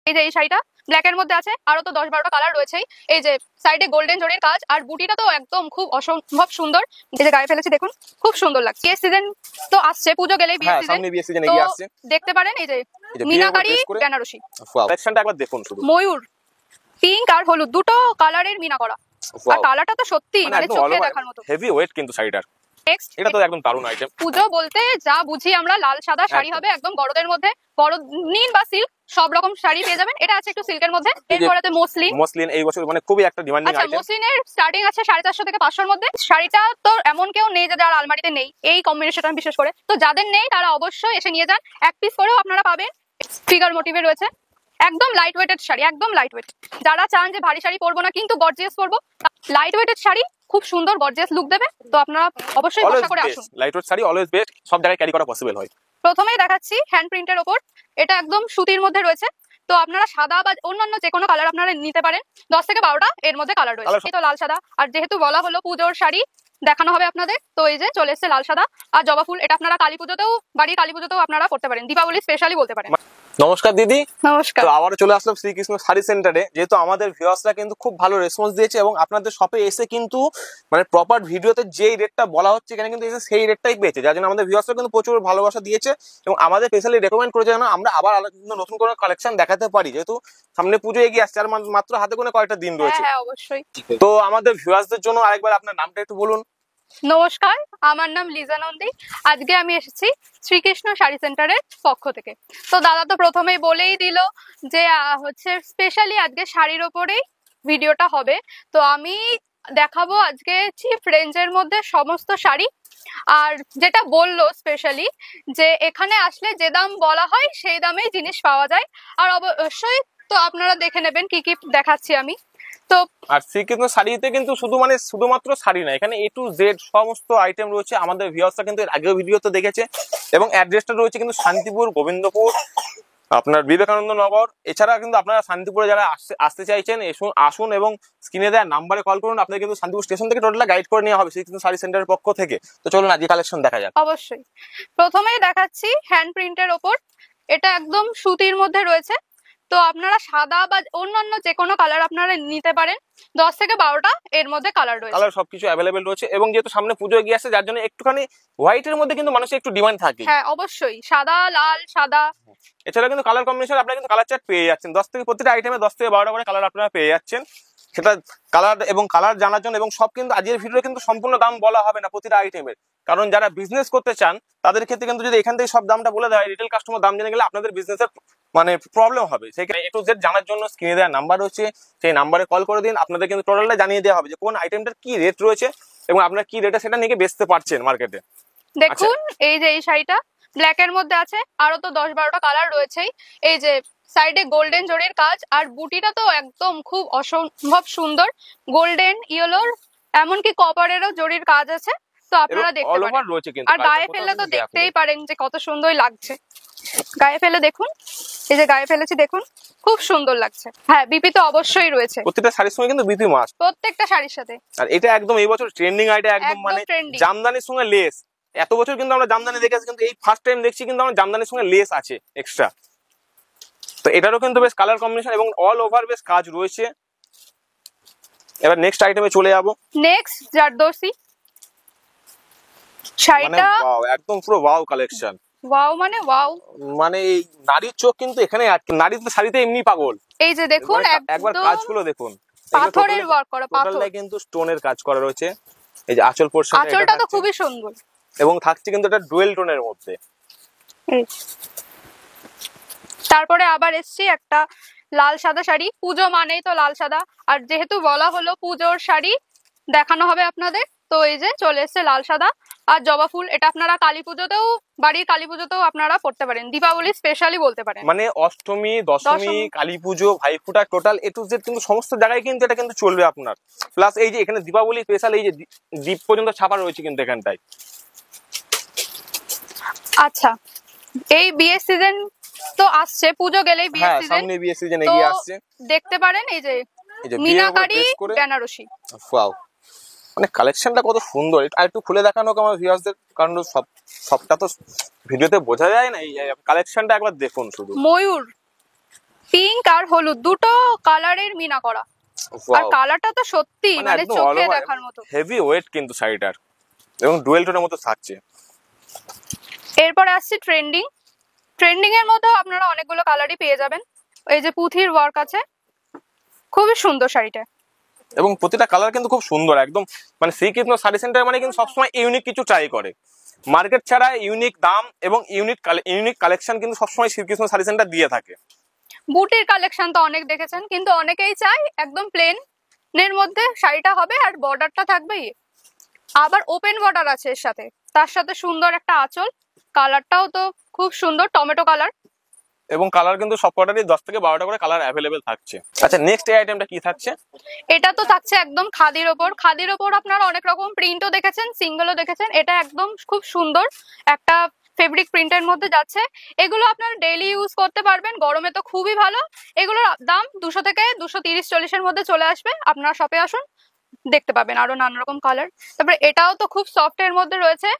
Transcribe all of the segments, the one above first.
এই যে এই শাড়িটা ব্ল্যাকের মধ্যে আছে, আরো তো 10-12টা কালার রয়েছেই। এই যে সাইডে গোল্ডেন জরির কাজ, আর বুটিটা তো একদম খুব অসম্ভব সুন্দর। এই যে গায়ে ফেলেছি দেখুন, খুব সুন্দর লাগছে। বিয়ের সিজন তো আসছে, পুজো গেলেই বিয়ের সিজন, তো দেখতে পারেন। এই যে মিনাকারি বেনারসি কালেকশনটা একবার দেখুন শুধু। ময়ূর পিঙ্ক আর হলুদ দুটো কালারের মিনা করা, আর কালারটা তো সত্যি মানে চোখে দেখার মতো। হেভি ওয়েট কিন্তু শাড়িটার। নেক্সট এটা তো একদম দারুণ আইটেম। পুজো বলতে যা বুঝি আমরা, লাল সাদা শাড়ি হবে একদম গরদের মধ্যে, গরদ নীল বা সিল্ক সব রকম শাড়ি পেয়ে যাবেন। এটা আছে একটু সিল্কের মধ্যে, এরপরেতে মসলিন এই বছর মানে খুবই একটা ডিমান্ডিং আইটেম। আচ্ছা, মসলিনের স্টার্টিং আছে 450 থেকে 500 এর মধ্যে। শাড়িটা তো এমন কেউ নেই যাদের আলমারিতে নেই, এই কম্বিনেশনটা বিশেষ করে, তো যাদের নেই তারা অবশ্যই এসে নিয়ে যান। এক পিস করেও আপনারা পাবেন। ফিগার মোটিভে রয়েছে, একদম লাইট ওয়েটেড শাড়ি, একদম লাইট ওয়েট। যারা চান যে ভারী শাড়ি পরবো না কিন্তু গর্জিয়াস পরবো, লাইট ওয়েটেড শাড়ি খুব সুন্দর গর্জিয়াস লুক দেবে, তো আপনারা অবশ্যই ভরসা করে আসুন। Light weight sari always best, সব জায়গায় ক্যারি করা পসিবল হয়। প্রথমেই দেখাচ্ছি হ্যান্ড প্রিন্টের ওপর, এটা একদম সুতির মধ্যে রয়েছে, তো আপনারা সাদা বা অন্যান্য যে কোনো কালার আপনারা নিতে পারেন। 10 থেকে 12টা এর মধ্যে কালার রয়েছে। এই তো লাল সাদা, আর যেহেতু বলা হলো পুজোর শাড়ি দেখানো হবে আপনাদের, তো এই যে চলে এসেছে লাল সাদা আর জবা ফুল। এটা আপনারা কালী পুজোতেও, বাড়ির কালী পুজোতেও আপনারা করতে পারেন, দীপাবলি স্পেশালি বলতে পারেন। নমস্কার দিদি। নমস্কার। তো আবারও চলে আসলাম শ্রীকৃষ্ণ শাড়ি সেন্টারে, যেহেতু আমাদের ভিউয়ার্সরা কিন্তু খুব ভালো রেসপন্স দিয়েছে এবং আপনাদের শপে এসে কিন্তু মানে প্রপার ভিডিওতে যেই রেটটা বলা হচ্ছে এখানে কিন্তু এসে সেই রেটটাই পেয়েছে, যার জন্য আমাদের ভিউয়ার্সরা কিন্তু প্রচুর ভালোবাসা দিয়েছে এবং আমাদের স্পেশালি রেকমেন্ড করেছে যেন আমরা আবার নতুন কোনো কালেকশন দেখাতে পারি, যেহেতু সামনে পুজো এগিয়ে আসছে আর মাত্র হাতে গোনা কয়েকটা দিন রয়েছে। হ্যাঁ অবশ্যই। তো আমাদের ভিউয়ার্সদের জন্য আরেকবার আপনার নামটা একটু বলুন। নমস্কার, আমার নাম লিজা নন্দী। আজকে আমি এসেছি শ্রীকৃষ্ণ শাড়ি সেন্টারের পক্ষ থেকে। তো দাদা তো প্রথমেই বলেই দিল যে হচ্ছে স্পেশালি আজকে শাড়ির ওপরেই ভিডিওটা হবে। তো আমি দেখাবো আজকে চিপ রেঞ্জের মধ্যে সমস্ত শাড়ি, আর যেটা বললো স্পেশালি যে এখানে আসলে যে দাম বলা হয় সেই দামেই জিনিস পাওয়া যায়। আর অবশ্যই তো আপনারা দেখে নেবেন কি কি দেখাচ্ছি আমি। তো আর শ্রীকৃষ্ণ শাড়িতে কিন্তু শুধুমাত্র শাড়ি না, এখানে A to Z সমস্ত আইটেম রয়েছে। আমাদের ভিউয়ার্সরা কিন্তু এর আগেও ভিডিওতে দেখেছে এবং অ্যাড্রেসটা রয়েছে কিন্তু শান্তিপুর, গোবিন্দপুর, আপনার বিবেকানন্দ নগর। এছাড়া কিন্তু আপনারা শান্তিপুরে যারা আসতে চাইছেন আসুন এবং স্ক্রিনে দেওয়া নাম্বারে কল করুন, আপনাদের কিন্তু শান্তিপুর স্টেশন থেকে টোটাল গাইড করে নেওয়া হবে শ্রীকৃষ্ণ শাড়ি সেন্টারের পক্ষ থেকে। তো চলুন আজকে কালেকশন দেখা যাক। অবশ্যই প্রথমেই দেখাচ্ছি হ্যান্ড প্রিন্টের ওপর, এটা একদম সুতির মধ্যে রয়েছে, তো আপনারা সাদা বা অন্যান্য যে কোনো কালার আপনারা নিতে পারেন। 10 থেকে 12টা এর মধ্যে কালার রয়েছে, কালার সবকিছু অ্যাভেলেবেল রয়েছে এবং যেহেতু সামনে পুজো এগিয়ে আসছে যার জন্য একটুখানি হোয়াইটের মধ্যে কিন্তু মানুষের একটু ডিমান্ড থাকে। হ্যাঁ অবশ্যই, সাদা লাল সাদা। এছাড়া কিন্তু কালার কম্বিনেশন আপনারা কিন্তু কালার চার্ট পেয়ে যাচ্ছেন। প্রতিটা আইটেমে 10 থেকে 12টা করে কালার আপনারা পেয়ে যাচ্ছেন। সেটা কালার এবং কালার জানার জন্য, এবং সব কিন্তু আজকের ভিডিওতে কিন্তু সম্পূর্ণ দাম বলা হবে না প্রতিটা আইটেমের, কারণ যারা বিজনেস করতে চান তাদের ক্ষেত্রে কিন্তু যদি এখান থেকে সব দামটা বলে দেয়, রিটেল কাস্টমার দাম জেনে গেলে আপনাদের বিজনেসের মানে প্রবলেম হবে। সেখানে A to Z জানার জন্য স্ক্রিনে দেওয়া নাম্বার রয়েছে, সেই নাম্বারে কল করে দিন। আপনাদের কিন্তু টোটালটা জানিয়ে দেওয়া হবে যে কোন আইটেমটার কি রেট রয়েছে এবং আপনার কি রেটে সেটা নিয়ে বেচতে পারছেন মার্কেটে। দেখুন এই যে এই শাড়িটা ব্ল্যাকের মধ্যে আছে, আরো তো 10-12টা কালার রয়েছেই। এই যে সাইডে গোল্ডেন জরির কাজ, আর বুটিটা তো একদম খুব অসম্ভব সুন্দর, গোল্ডেন ইয়েলোর এমনকি কপারেরও জরির কাজ আছে, তো আপনারা দেখতে পারেন। আর গায়ে ফেললে তো দেখতেই পারেন যে কত সুন্দর লাগছে। গায়ে ফেলে দেখুন, এই যে গায়ে ফেলেছি দেখুন, খুব সুন্দর লাগছে। হ্যাঁ বিপি তো অবশ্যই রয়েছে, প্রত্যেকটা শাড়ির সঙ্গে কিন্তু বিপি মাস্ট, প্রত্যেকটা শাড়ির সাথে। আর এটা একদম এই বছর ট্রেন্ডিং আইটেম, একদম মানে জামদানির সঙ্গে লেস। এত বছর কিন্তু আমরা জামদানি দেখেছি, কিন্তু এই ফার্স্ট টাইম দেখছি কিন্তু আমরা জামদানির সঙ্গে লেস আছে এক্সট্রা। তো এটারও কিন্তু বেশ কালার কম্বিনেশন এবং অল ওভার বেশ কাজ রয়েছে। এবার নেক্সট আইটেমে চলে যাব। নেক্সট জারদোসি শাড়িটা, ওয়াও একদম পুরো ওয়াও কালেকশন। ওয়াও মানে ওয়াও, মানে এই নারীর চোখ কিন্তু এখানে আটকে, নারী তো শাড়িতে এমনি পাগল। এই যে দেখুন একবার কাজগুলো দেখুন, পাথরের ওয়ার্ক করা, পাথরে কিন্তু স্টোনের কাজ করা রয়েছে। এই যে আঁচল পোরশন, আঁচলটা তো খুবই সুন্দর এবং থাকছে কিন্তু এটা ডুয়েল টোনের মধ্যে। তারপরে আবার এসছি একটা লাল সাদা শাড়ি, পুজো মানেই তো লাল সাদা, আর যেহেতু বলা হলো পুজোর শাড়ি দেখানো হবে আপনাদের, তো এই যে চলে এসছে লাল সাদা আর জবা ফুল। এটা আপনারা কালী পুজোতেও, বাড়ির কালী পুজোতেও আপনারা পড়তে পারেন, দীপাবলি স্পেশালি বলতে পারেন। মানে Ashtami, Dashami, Kali Pujo, Bhaiphonta, total A to Z কিন্তু সমস্ত জায়গায় কিন্তু এটা কিন্তু চলবে আপনার। প্লাস এই যে এখানে দীপাবলি স্পেশাল এই যে দ্বীপ পর্যন্ত ছাপা রয়েছে কিন্তু এখানটায়। আচ্ছা, এই বিয়ের সিজন তো আসছে, পুজো গেলেই বিয়ের সিজন, সামনে বিয়ের সিজন এগিয়ে আসছে, দেখতে পারেন। এই যে মিনাকারি বেনারসি, ওয়াও মানে কালেকশনটা কত সুন্দর। আর একটু খুলে দেখানো আমার ভিউয়ারদের, কারণ সবটা তো ভিডিওতে বোঝা যায় না। এই কালেকশনটা একবার দেখুন শুধু। ময়ূর পিঙ্ক আর হলুদ দুটো কালারের মিনা করা, আর কালারটা তো সত্যি মানে চোখে দেখার মতো। হেভি ওয়েট কিন্তু শাড়িটার, এবং ডুয়েল টোনের মতো থাকছে। এরপরে আসছে ট্রেন্ডিং। ট্রেন্ডিং এর মধ্যে আপনারা অনেকগুলো কালারই পেয়ে যাবেন। এই যে পুঁথির ওয়ার্ক আছে, খুবই সুন্দর শাড়িটা, এবং প্রতিটা কালার কিন্তু খুব সুন্দর একদম। মানে শ্রীকৃষ্ণ শাড়ি সেন্টার মানে কিন্তু সবসময় ইউনিক কিছু ট্রাই করে। মার্কেট ছাড়া ইউনিক দাম এবং ইউনিক কালেকশন কিন্তু সবসময় শ্রীকৃষ্ণ শাড়ি সেন্টার দিয়ে থাকে। বুটির কালেকশন তো অনেক দেখেছেন, কিন্তু অনেকেই চায় একদম প্লেন এর মধ্যে শাড়িটা হবে আর বর্ডারটা থাকবে, আবার ওপেন বর্ডার আছে এর সাথে, তার সাথে সুন্দর একটা আঁচল। কালারটাও তো খুব সুন্দর, টমেটো কালার, এবং কালার কিন্তু সব কটারই 10 থেকে 12টা করে কালার অ্যাভেলেবেল থাকছে। আচ্ছা, নেক্সট এই আইটেমটা কি থাকছে? এটা তো থাকছে একদম খাদির ওপর। খাদির ওপর আপনারা অনেক রকম প্রিন্টও দেখেছেন, সিঙ্গেলও দেখেছেন। এটা একদম খুব সুন্দর একটা ফেব্রিক প্রিন্টের মধ্যে যাচ্ছে। এগুলো আপনারা ডেইলি ইউজ করতে পারবেন, গরমে তো খুবই ভালো। এগুলোর দাম 200 থেকে 230-40 এর মধ্যে চলে আসবে। আপনারা শপে আসুন, দেখতে পাবেন আরো নানা রকম কালার। তারপরে এটাও তো খুব সফট এর মধ্যে রয়েছে,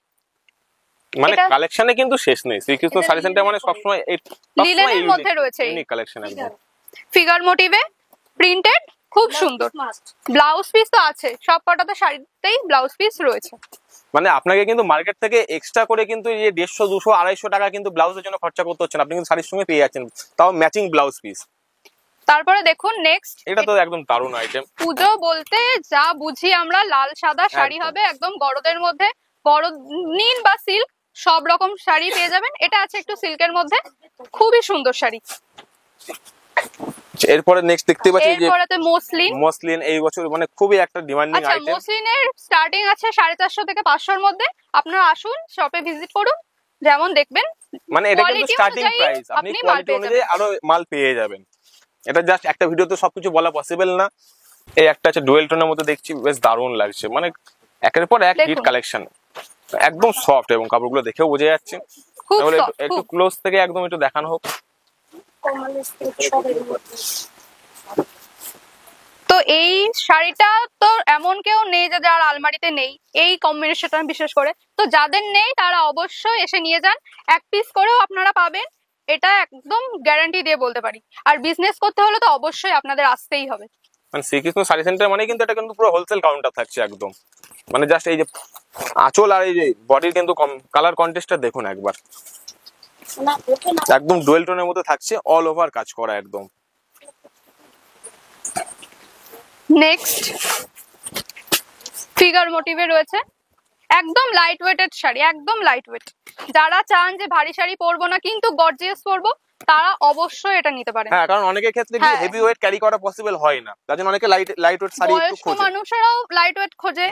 মানে কালেকশনে কিন্তু শেষ নেই। শ্রীকৃষ্ণ শাড়ি সেন্টার মানে সবসময় এই লিলেনের মধ্যে রয়েছে ইউনিক কালেকশন, একদম ফিগার মোটিভে প্রিন্টেড, খুব সুন্দর। ব্লাউজ পিস তো আছে, সব কটাতে শাড়িতেই ব্লাউজ পিস রয়েছে। মানে আপনাকে কিন্তু মার্কেট থেকে এক্সট্রা করে কিন্তু এই 150, 200, 250 টাকা কিন্তু ব্লাউজের জন্য খরচা করতে হচ্ছে না, আপনি কিন্তু শাড়ির সঙ্গে পেয়ে যাচ্ছেন, তাও ম্যাচিং ব্লাউজ পিস। তারপরে দেখুন নেক্সট, এটা তো একদম দারুণ আইটেম। পুজো বলতে যা বুঝি আমরা, লাল সাদা শাড়ি হবে একদম গরদের মধ্যে। গরদ নীল বা সিল্ক সব রকম শাড়ি পেয়ে যাবেন। এটা আছে একটু সিল্কের মধ্যে, খুবই সুন্দর শাড়ি। এরপরে নেক্সট দেখতে পাচ্ছি যে এরপরেতে মসলিন। মসলিন এই বছর মানে খুবই একটা ডিমান্ডিং আচ্ছা, আইটেম। মসলিনের স্টার্টিং আছে 450 থেকে 500 এর মধ্যে। আপনারা আসুন, শপে ভিজিট করুন, যেমন দেখবেন। মানে এটা কিন্তু স্টার্টিং প্রাইস, আপনি কোয়ালিটি অনুযায়ী আরো মাল পেয়ে যাবেন। এটা জাস্ট একটা ভিডিওতে সবকিছু বলা পসিবল না। এই একটা আছে ডুয়েল টোনের মধ্যে, দেখছি বেশ দারুণ লাগছে, মানে একের পর এক হিট কালেকশন, একদম সফট, এবং কাপড়গুলো দেখেও বোঝা যাচ্ছে। তাহলে একটু ক্লোজ থেকে একদম একটু দেখানো হোক। তো এই শাড়িটা তো এমন কেউ নেই যে যার আলমারিতে নেই এই কম্বিনেশনটা, বিশেষ করে তো যাদের নেই তারা অবশ্যই এসে নিয়ে যান। এক পিস করেও আপনারা পাবেন, এটা একদম গ্যারান্টি দিয়ে বলতে পারি। আর বিজনেস করতে হলে তো অবশ্যই আপনাদের আসতেই হবে। মানে শ্রীকৃষ্ণ শাড়ি সেন্টার মানে কিন্তু এটা কিন্তু পুরো হোলসেল কাউন্টার থাকছে একদম। মানে জাস্ট এই যে আঁচল আর এই যে বডির কিন্তু কালার কন্ট্রাস্টটা দেখুন একবার, একদম ডুয়েল টোনের মধ্যে থাকছে, অল ওভার কাজ করা একদম। নেক্সট ফিগার মোটিভে রয়েছে, একদম লাইট ওয়েটেড শাড়ি, একদম লাইট ওয়েট। যারা চান যে ভারী শাড়ি পরবো না কিন্তু গর্জিয়াস পরবো, তারা অবশ্যই এটা নিতে পারেন। হ্যাঁ, কারণ অনেকের ক্ষেত্রে হেভি ওয়েট ক্যারি করা পসিবল হয় না, তার জন্য অনেকে লাইট ওয়েট শাড়ি একটু খোঁজে। মানুষেরাও লাইট ওয়েট খোঁজে,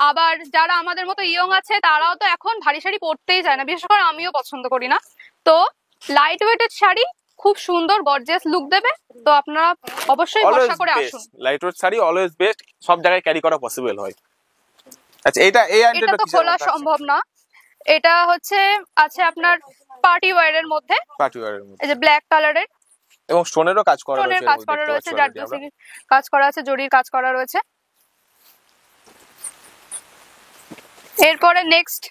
আবার যারা আমাদের মতো ইয়ং আছে তারাও তো এখন ভারী শাড়ি পরতেই চায় না, বিশেষ করে আমিও পছন্দ করি না। তো লাইট ওয়েটেড শাড়ি খুব সুন্দর গর্জিয়াস লুক দেবে, তো আপনারা অবশ্যই ভরসা করে আসুন। Light weight sari always best, সব জায়গায় ক্যারি করা পসিবল হয়। আচ্ছা, এটা তো খোলা সম্ভব না। এটা হচ্ছে আছে আপনার পার্টি ওয়্যারের মধ্যে, এই যে ব্ল্যাক কালারের, এবং স্টোনেরও কাজ করা রয়েছে, কাজ করা রয়েছে, জারদোসি কাজ করা আছে, জরির কাজ করা রয়েছে। এরপরে নেক্সট,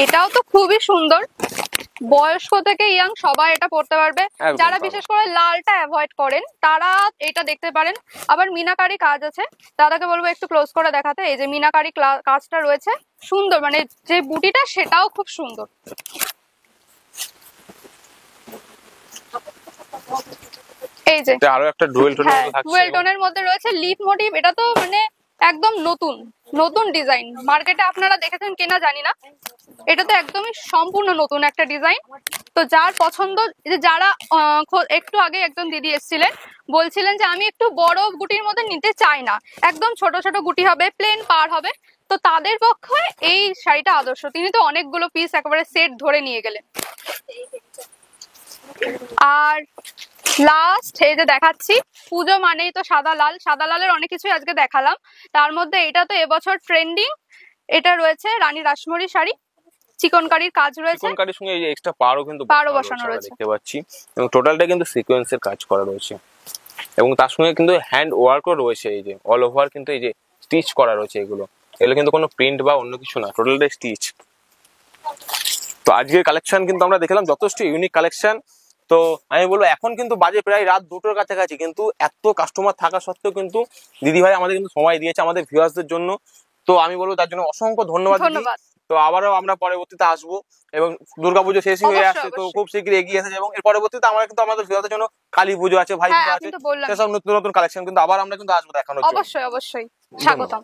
এটাও তো খুবই সুন্দর, বয়স্ক থেকে ইয়াং সবাই এটা পড়তে পারবে। যারা বিশেষ করে লালটা অ্যাভয়েড করেন তারা এটা দেখতে পারেন। আবার মিনাকারি কাজ আছে, দাদাকে বলবো একটু ক্লোজ করে দেখাতে। এই যে মিনাকারি কাজটা রয়েছে সুন্দর, মানে যে বুটিটা সেটাও খুব সুন্দর। এই যে আরো একটা ডুয়েল টোনের মধ্যে রয়েছে লিফ মোটিভ। এটা তো মানে একদম নতুন ডিজাইন, মার্কেটে আপনারা দেখেছেন কিনা জানি না, এটা তো একদমই সম্পূর্ণ নতুন একটা ডিজাইন। তো যার পছন্দ, যারা একটু আগে একজন দিদি এসেছিলেন, বলছিলেন যে আমি একটু বড় গুটির মধ্যে নিতে চাই না, একদম ছোট ছোট গুটি হবে, প্লেন পার হবে, তো তাদের পক্ষে এই শাড়িটা আদর্শ। তিনি তো অনেকগুলো পিস একেবারে সেট ধরে নিয়ে গেলেন। আর লাস্ট এই যে দেখাচ্ছি, পুজো মানেই তো সাদা লাল, সাদা লালের অনেক কিছুই আজকে দেখালাম, তার মধ্যে এটা তো এবছর ট্রেন্ডিং। এটা রয়েছে রানী রাসমণি শাড়ি, চিকনকারির কাজ রয়েছে, চিকনকারির সঙ্গে এই যে এক্সট্রা পাড়ও কিন্তু বসানো রয়েছে দেখতে পাচ্ছি, এবং টোটালটা কিন্তু সিকোয়েন্সের কাজ করা রয়েছে, এবং তার সঙ্গে কিন্তু হ্যান্ড ওয়ার্কও রয়েছে। এই যে অল ওভার কিন্তু এই যে স্টিচ করা রয়েছে, এগুলো কিন্তু কোনো প্রিন্ট বা অন্য কিছু না, টোটালটা স্টিচ। তো আজকের কালেকশন কিন্তু আমরা দেখলাম যথেষ্ট ইউনিক কালেকশন, তো আমি বলবো এখন কিন্তু বাজে প্রায় রাত 2টোর কাছাকাছি, কিন্তু এত কাস্টমার থাকা সত্ত্বেও কিন্তু দিদি ভাই আমাদের কিন্তু সময় দিয়েছে আমাদের ভিউয়ার্সদের জন্য। তো আমি বলবো তার জন্য অসংখ্য ধন্যবাদ দিদি। তো আবারও আমরা পরবর্তীতে আসবো, এবং দুর্গাপুজো শেষই হয়ে আসছে, তো খুব শীঘ্রই এগিয়ে এসেছে, এবং এর পরবর্তীতে আমরা কিন্তু আমাদের ভিউয়ারদের জন্য কালী পুজো আছে, ভাই পুজো আছে, সেসব নতুন নতুন কালেকশন কিন্তু আবার আমরা কিন্তু আসবো দেখানোর জন্য। অবশ্যই অবশ্যই স্বাগতম।